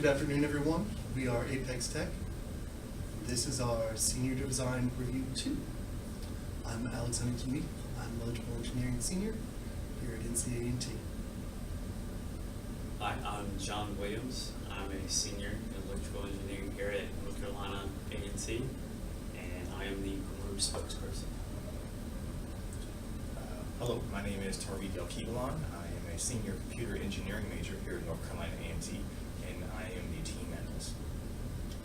Good afternoon, everyone. We are Apex Tech. This is our Senior Design Review 2. I'm Alex Huntington-Meek. I'm Electrical Engineering Senior here at NCA&T. Hi, I'm John Williams. I'm a senior in electrical engineering here at North Carolina A&T, and I am the group spokesperson. Hello, my name is Tariq El-Kibalon. I am a senior computer engineering major here at North Carolina A&T, and I am the team analyst.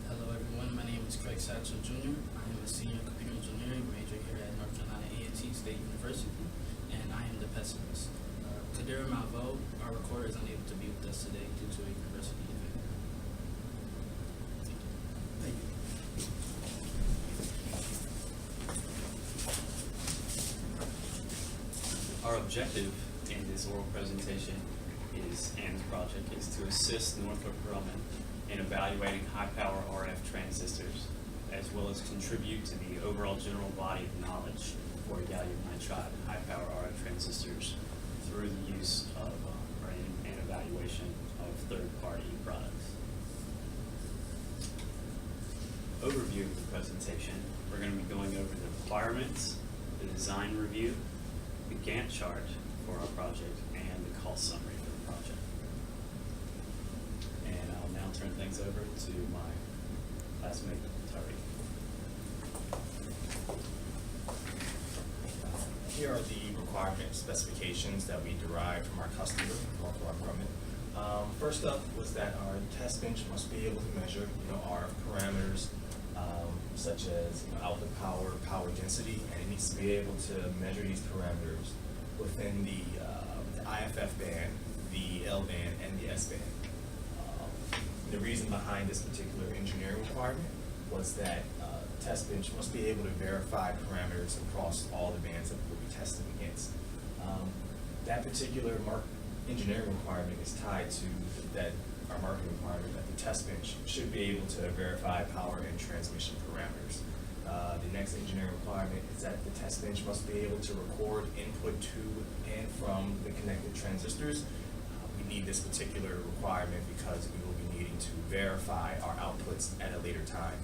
Hello everyone, my name is Craig Satchel Jr. I am a senior computer engineering major here at North Carolina A&T State University, and I am the pessimist. Kadira Malvo, our recorder, is unable to be with us today due to a university event. Thank you. Our objective in this oral presentation and project is to assist Northrop Grumman in evaluating high-power RF transistors, as well as contribute to the overall general body of knowledge for gallium nitride and high-power RF transistors through the use of and evaluation of third-party products. Overview of the presentation, we're going to be going over the requirements, the design review, the Gantt chart for our project, and the cost summary for the project. And I'll now turn things over to my classmate, Tariq. Here are the requirement specifications that we derived from our customer, Northrop Grumman. First up was that our test bench must be able to measure, our parameters, such as output power, power density, and it needs to be able to measure these parameters within the IFF band, the L band, and the S band. The reason behind this particular engineering requirement was that test bench must be able to verify parameters across all the bands that we'll be testing against. That particular engineering requirement is tied to our marketing requirement that the test bench should be able to verify power and transmission parameters. The next engineering requirement is that the test bench must be able to record input to and from the connected transistors. We need this particular requirement because we will be needing to verify our outputs at a later time.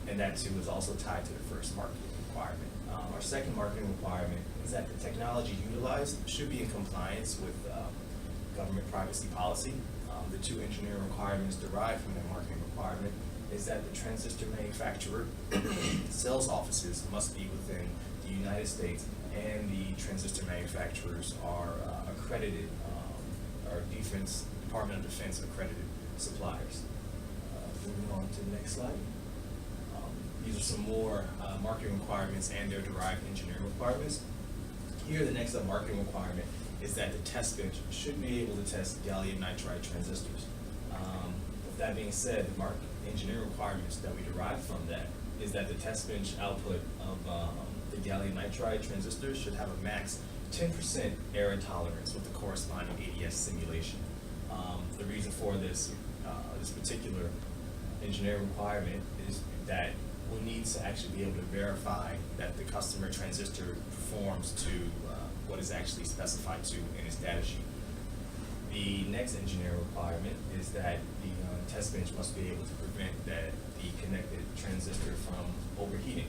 And that too is also tied to the first marketing requirement. Our second marketing requirement is that the technology utilized should be in compliance with government privacy policy. The two engineering requirements derived from that marketing requirement is that the transistor manufacturer sales offices must be within the United States, and the transistor manufacturers are accredited, or Department of Defense accredited suppliers. Moving on to the next slide. These are some more marketing requirements and their derived engineering requirements. Here, the next marketing requirement is that the test bench should be able to test gallium nitride transistors. With that being said, the engineering requirements that we derive from that is that the test bench output of the gallium nitride transistors should have a max 10% error tolerance with the corresponding ADS simulation. The reason for this particular engineering requirement is that we'll need to actually be able to verify that the customer transistor performs to what is actually specified to in its data sheet. The next engineering requirement is that the test bench must be able to prevent the connected transistor from overheating.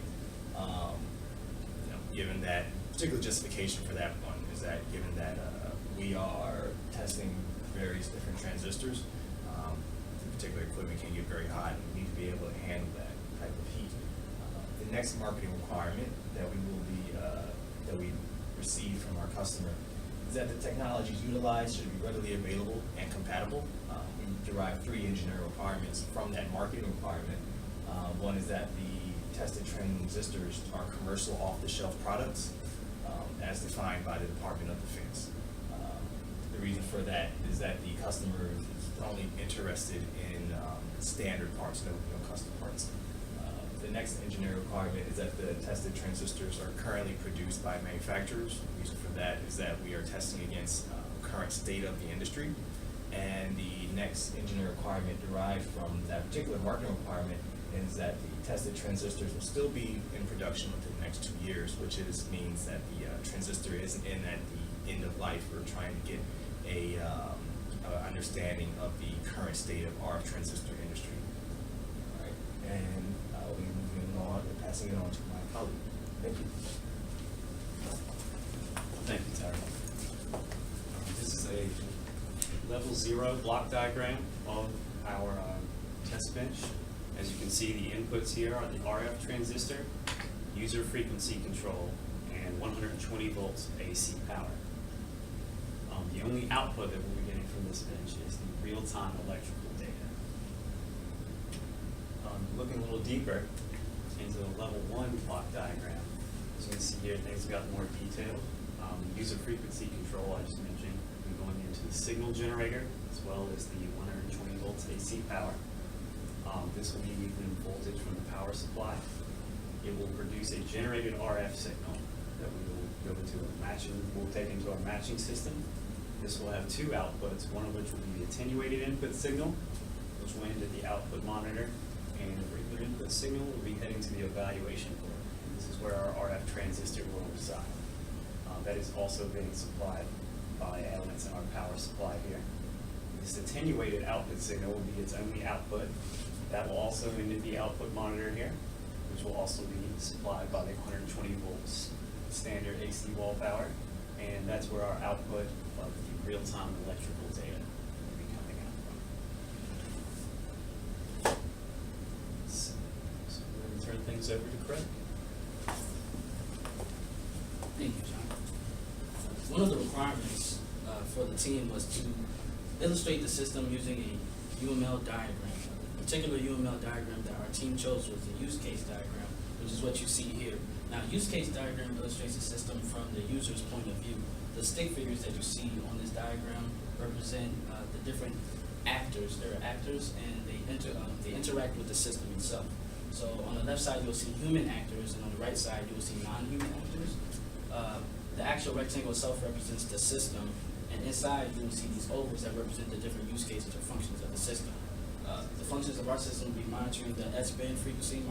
Given that particular justification for that one is that given that we are testing various different transistors, the particular equipment can get very hot, and we need to be able to handle that type of heat. The next marketing requirement that we receive from our customer is that the technologies utilized should be readily available and compatible. We derive three engineering requirements from that marketing requirement. One is that the tested transistors are commercial off-the-shelf products as defined by the Department of Defense. The reason for that is that the customer is only interested in standard parts, no custom parts. The next engineering requirement is that the tested transistors are currently produced by manufacturers. The reason for that is that we are testing against current state of the industry. And the next engineering requirement derived from that particular marketing requirement is that the tested transistors will still be in production within the next 2 years, which means that the transistor isn't in at the end of life. We're trying to get a understanding of the current state of RF transistor industry. All right, and I'll be moving on and passing it on to my colleague. Thank you. Thank you, Terry. This is a level 0 block diagram of our test bench. As you can see, the inputs here are the RF transistor, user frequency control, and 120 volts AC power. The only output that we'll be getting from this bench is the real-time electrical data. Looking a little deeper into the level 1 block diagram, as you can see here, things have got more detailed. User frequency control, I just mentioned, we're going into the signal generator as well as the 120 volts AC power. This will be the voltage from the power supply. It will produce a generated RF signal that we will go into a matching, we'll take into our matching system. This will have two outputs, one of which will be the attenuated input signal, which will end at the output monitor, and the regular input signal will be heading to the evaluation board. And this is where our RF transistor will reside. That is also being supplied by elements in our power supply here. This attenuated output signal will be its only output. That will also end at the output monitor here, which will also be supplied by the 120 volts standard AC wall power. And that's where our output of the real-time electrical data will be coming out from. So we're going to turn things over to Craig. Thank you, John. One of the requirements for the team was to illustrate the system using a UML diagram. The particular UML diagram that our team chose was the use case diagram, which is what you see here. Now, use case diagram illustrates the system from the user's point of view. The stick figures that you see on this diagram represent the different actors. There are actors, and they interact with the system itself. So on the left side, you'll see human actors, and on the right side, you'll see non-human actors. The actual rectangle itself represents the system, and inside you will see these ovals that represent the different use cases or functions of the system. The functions of our system will be monitoring the S-band frequency,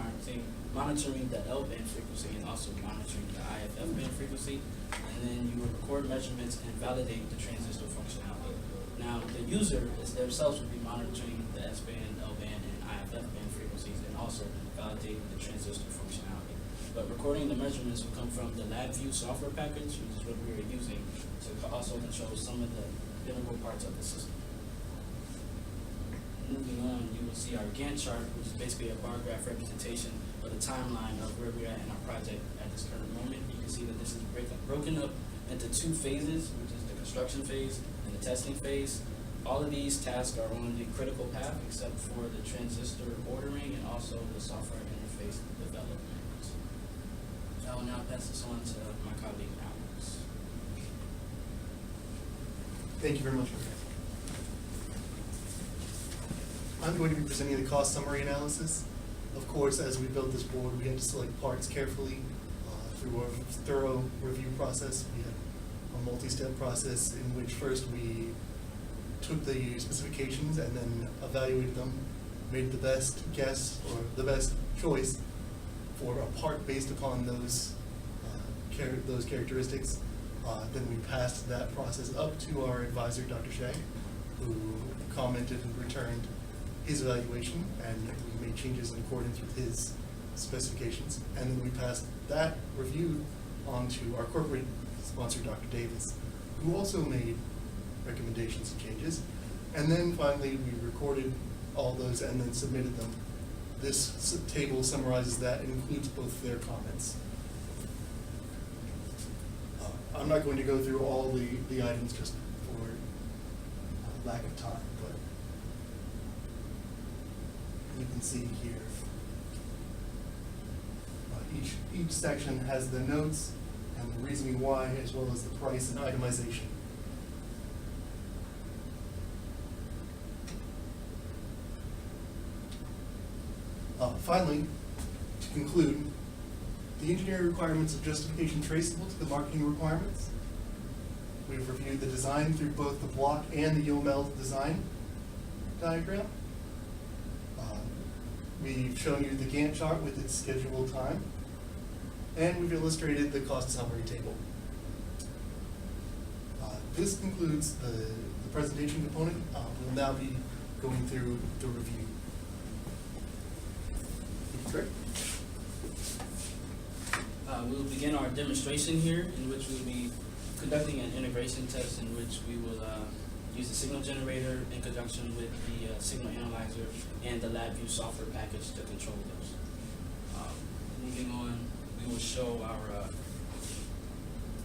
monitoring the L-band frequency, and also monitoring the IFF band frequency. And then you will record measurements and validate the transistor functionality. Now, the user themselves will be monitoring the S-band, L-band, and IFF band frequencies, and also validating the transistor functionality. But recording the measurements will come from the LabVIEW software package, which is what we are using to also control some of the integral parts of the system. Moving on, you will see our Gantt chart, which is basically a bar graph representation of the timeline of where we're at in our project at this current moment. You can see that this is broken up into two phases, which is the construction phase and the testing phase. All of these tasks are on the critical path, except for the transistor ordering and also the software interface development. I will now pass this on to my colleague, Alex. Thank you very much, Rick. I'm going to be presenting the cost summary analysis. Of course, as we built this board, we had to select parts carefully through a thorough review process. We had a multi-step process in which first we took the specifications and then evaluated them, made the best guess or the best choice for a part based upon those characteristics. Then we passed that process up to our advisor, Dr. Shea, who commented and returned his evaluation, and we made changes in accordance with his specifications. And then we passed that review on to our corporate sponsor, Dr. Davis, who also made recommendations and changes. And then finally, we recorded all those and then submitted them. This table summarizes that and includes both their comments. I'm not going to go through all the items just for lack of time, but you can see here, each section has the notes and the reasoning why, as well as the price and itemization. Finally, to conclude, the engineering requirements of justification traceable to the marketing requirements. We've reviewed the design through both the block and the UML design diagram. We've shown you the Gantt chart with its scheduled time, and we've illustrated the cost summary table. This concludes the presentation component. We'll now be going through the review. Great. We will begin our demonstration here, in which we will be conducting an integration test in which we will use the signal generator in conjunction with the signal analyzer and the LabVIEW software package to control those. Moving on, we will show our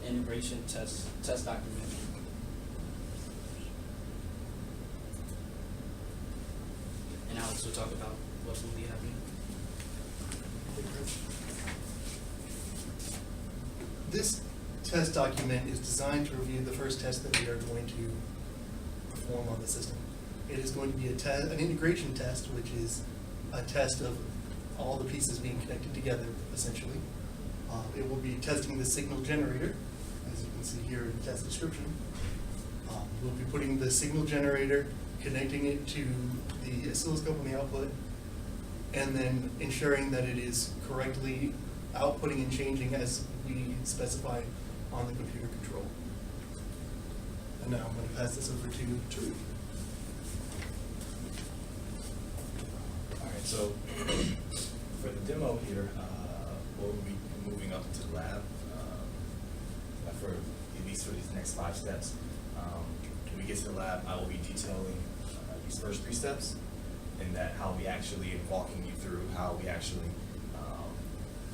integration test document. And Alex will talk about what will be happening. This test document is designed to review the first test that we are going to perform on the system. It is going to be an integration test, which is a test of all the pieces being connected together, essentially. It will be testing the signal generator, as you can see here in the test description. We'll be putting the signal generator, connecting it to the oscilloscope on the output, and then ensuring that it is correctly outputting and changing as we specify on the computer control. And now I'm going to pass this over to Tariq. All right, so for the demo here, we'll be moving up to the lab for at least for these next 5 steps. When we get to the lab, I will be detailing these first 3 steps, and that how we actually, and walking you through how we actually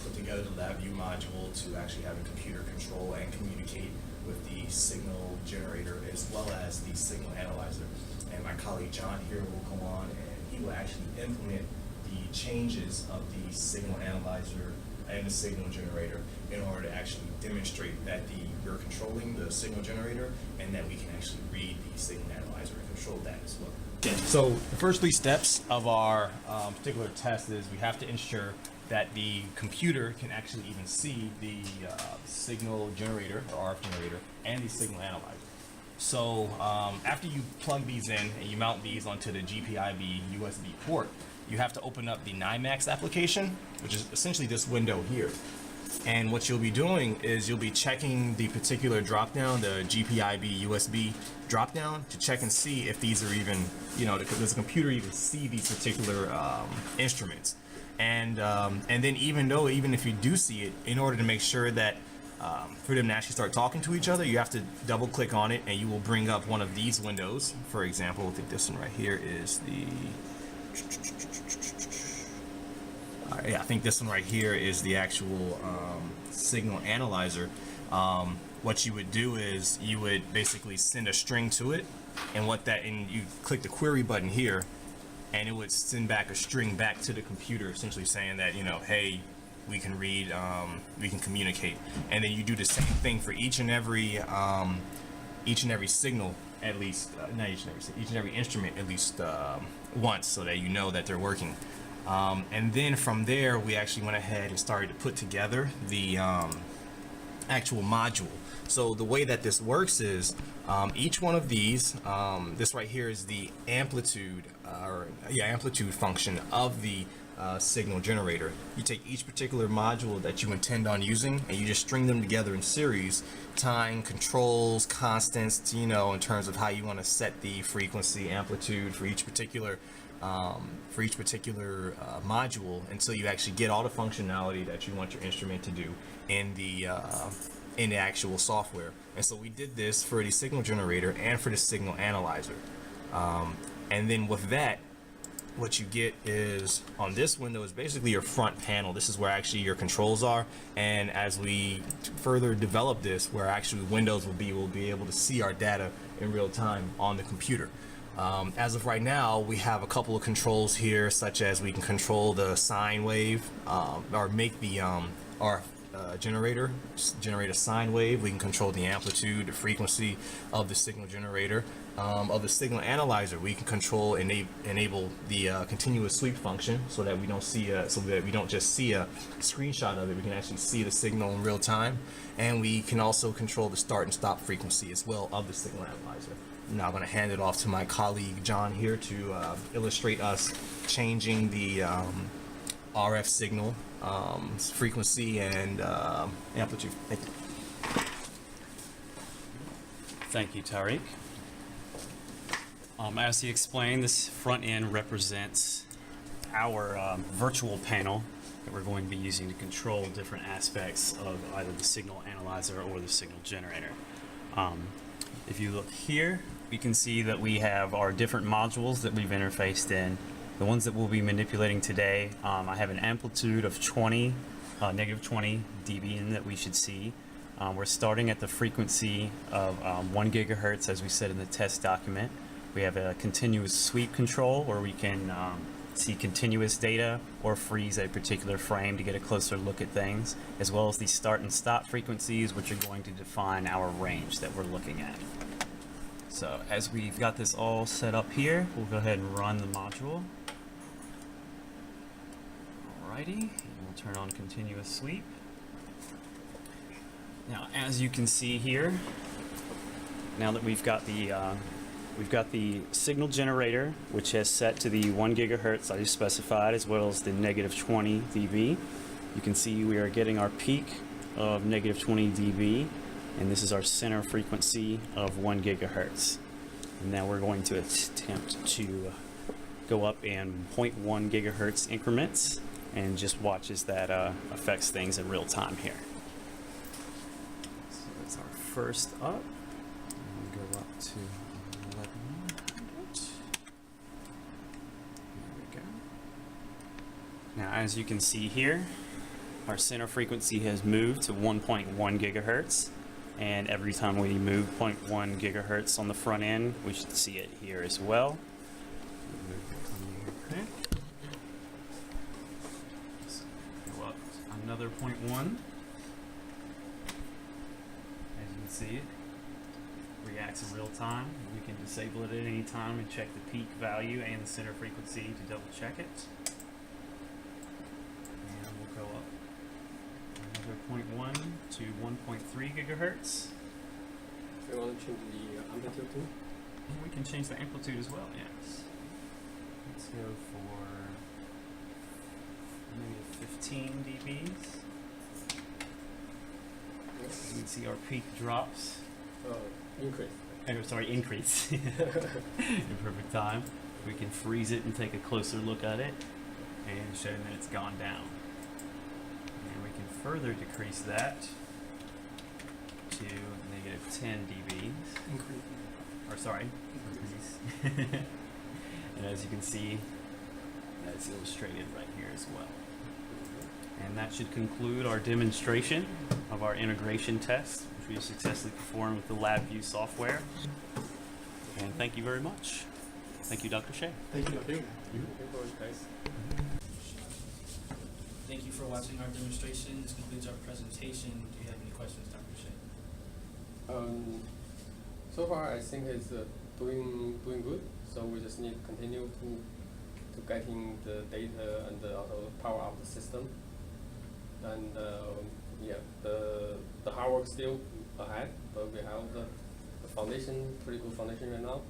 put together the LabVIEW module to actually have a computer control and communicate with the signal generator as well as the signal analyzer. And my colleague John here will come on and he will actually implement the changes of the signal analyzer and the signal generator in order to actually demonstrate that we're controlling the signal generator and that we can actually read the signal analyzer and control that as well. So the first 3 steps of our particular test is we have to ensure that the computer can actually even see the signal generator or RF generator and the signal analyzer. So after you plug these in and you mount these onto the GPIB USB port, you have to open up the NIMAX application, which is essentially this window here. And what you'll be doing is you'll be checking the particular dropdown, the GPIB USB dropdown, to check and see if these are even, does the computer even see these particular instruments. And then even if you do see it, in order to make sure that for them to actually start talking to each other, you have to double click on it and you will bring up one of these windows. For example, I think this one right here is the, I think this one right here is the actual signal analyzer. What you would do is you would basically send a string to it, and you click the query button here, and it would send back a string back to the computer, essentially saying that, hey, we can read, we can communicate. And then you do the same thing for each and every signal, at least, not each and every instrument at least once, so that you know that they're working. And then from there, we actually went ahead and started to put together the actual module. So the way that this works is each one of these, this right here is the amplitude function of the signal generator. You take each particular module that you intend on using and you just string them together in series, tying controls, constants, in terms of how you want to set the frequency, amplitude for each particular module, until you actually get all the functionality that you want your instrument to do in the actual software. And so we did this for the signal generator and for the signal analyzer. And then with that, what you get is, on this window, is basically your front panel. This is where actually your controls are. And as we further develop this, where actually Windows will be able to see our data in real time on the computer. As of right now, we have a couple of controls here, such as we can control the sine wave, or make the RF generator generate a sine wave. We can control the amplitude, the frequency of the signal generator. Of the signal analyzer, we can control enable the continuous sweep function, so that we don't just see a screenshot of it. We can actually see the signal in real time, and we can also control the start and stop frequency as well of the signal analyzer. Now I'm going to hand it off to my colleague John here to illustrate us changing the RF signal frequency and amplitude. Thank you. Thank you, Tariq. As he explained, this front end represents our virtual panel that we're going to be using to control different aspects of either the signal analyzer or the signal generator. If you look here, we can see that we have our different modules that we've interfaced in. The ones that we'll be manipulating today, I have an amplitude of 20, negative 20 dB that we should see. We're starting at the frequency of 1 gigahertz, as we said in the test document. We have a continuous sweep control where we can see continuous data or freeze a particular frame to get a closer look at things, as well as the start and stop frequencies, which are going to define our range that we're looking at. So as we've got this all set up here, we'll go ahead and run the module. Alrighty, and we'll turn on continuous sweep. Now, as you can see here, now that we've got the signal generator, which has set to the 1 gigahertz I just specified, as well as the negative 20 dB. You can see we are getting our peak of negative 20 dB, and this is our center frequency of 1 gigahertz. And now we're going to attempt to go up in 0.1 gigahertz increments, and just watch as that affects things in real time here. So that's our first up. And we go up to 1100. There we go. Now, as you can see here, our center frequency has moved to 1.1 gigahertz. And every time we move 0.1 gigahertz on the front end, we should see it here as well. Okay. Go up another 0.1. As you can see, it reacts in real time. We can disable it at any time and check the peak value and the center frequency to double check it. And we'll go up another 0.1 to 1.3 gigahertz. So you want to change the amplitude too? And we can change the amplitude as well, yes. Let's go for maybe 15 dBs. As you can see, our peak drops. Increase. Increase. In perfect time. We can freeze it and take a closer look at it and show that it's gone down. And we can further decrease that to negative 10 dBs. Increase. Or sorry, increase. And as you can see, that's illustrated right here as well. And that should conclude our demonstration of our integration test, which we successfully performed with the LabVIEW software. And thank you very much. Thank you, Dr. Shea. Thank you. Thank you very much, guys. Thank you for watching our demonstration. This concludes our presentation. Do you have any questions, Dr. Shea? So far, I think it's doing good. So we just need to continue to getting the data and also power up the system. And yeah, the hard work still ahead, but we have the foundation, pretty good foundation right now.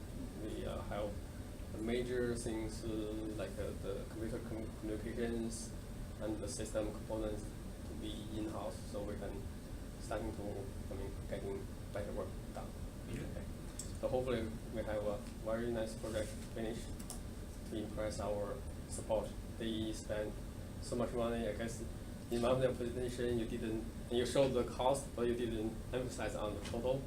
We have the major things like the computer communications and the system components to be in-house, so we can starting to, getting better work done. Yeah. Okay. So hopefully we have a very nice project finished to impress our support. They spent so much money, I guess. In one of the presentation, you showed the cost, but you didn't emphasize on the total.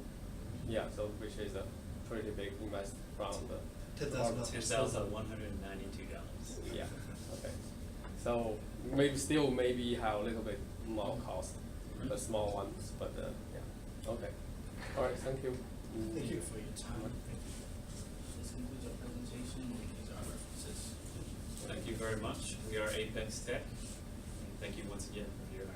Yeah, so which is a pretty big invest from the $10,000. $10,192. Yeah. Okay. So maybe have a little bit more cost, the small ones, but yeah. Okay. All right. Thank you. Thank you for your time. This concludes our presentation. These are our references. Thank you very much. We are Apex Tech. Thank you once again for your